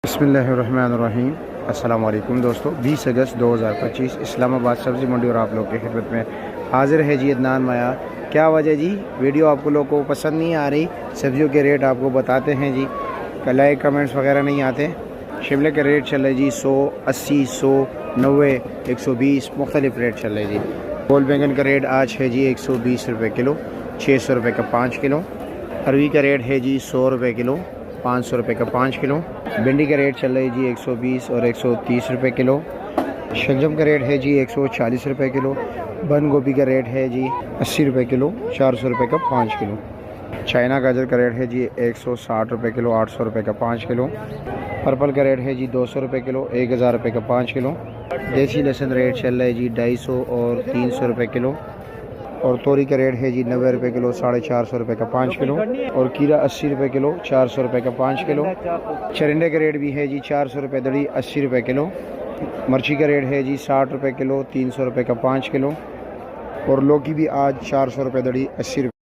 बिस्मिल्लाहिर्रहमानिर्रहीम। अस्सलाम वालेकुम दोस्तों, 20 अगस्त 2025 इस्लामाबाद सब्ज़ी मंडी और आप लोग की खिदमत में हाजिर है जी अदनान माया। क्या वजह जी, वीडियो आपको लोग को पसंद नहीं आ रही? सब्जियों के रेट आपको बताते हैं जी, लाइक कमेंट्स वगैरह नहीं आते। शिमले के रेट चल रहे जी 100, 80, 100, 90, 120 मुख्तलिफ रेट चल रहे जी। गोल बैंगन का रेट आज है जी 120 रुपये किलो, 600 रुपये का 5 किलो। अरवी का रेट है जी 100 रुपये किलो, 500 रुपये का 5 किलो। भिंडी का रेट चल रही है जी 120 और 130 रुपये किलो। शलजम का रेट है जी 140 रुपये किलो। बंद गोभी का रेट है जी 80 रुपये किलो, 400 रुपये का 5 किलो। चाइना गाजर का रेट है जी 160 रुपये किलो, 800 रुपये का 5 किलो। पर्पल का रेट है जी 200 रुपये किलो, 1000 रुपये का 5 किलो। देसी लहसुन रेट चल रहा है जी 250 और 300 रुपये किलो। और तोरी का रेट है जी 90 रुपये किलो, 450 रुपये का 5 किलो। और कीरा 80 रुपये किलो, 400 रुपये का 5 किलो। चरिंडे का रेट भी है जी 400 रुपये दड़ी, 80 रुपये किलो। मिर्ची का रेट है जी 60 रुपये किलो, 300 रुपये का 5 किलो। और लौकी भी आज 400 रुपये दड़ी, 80 रुपये।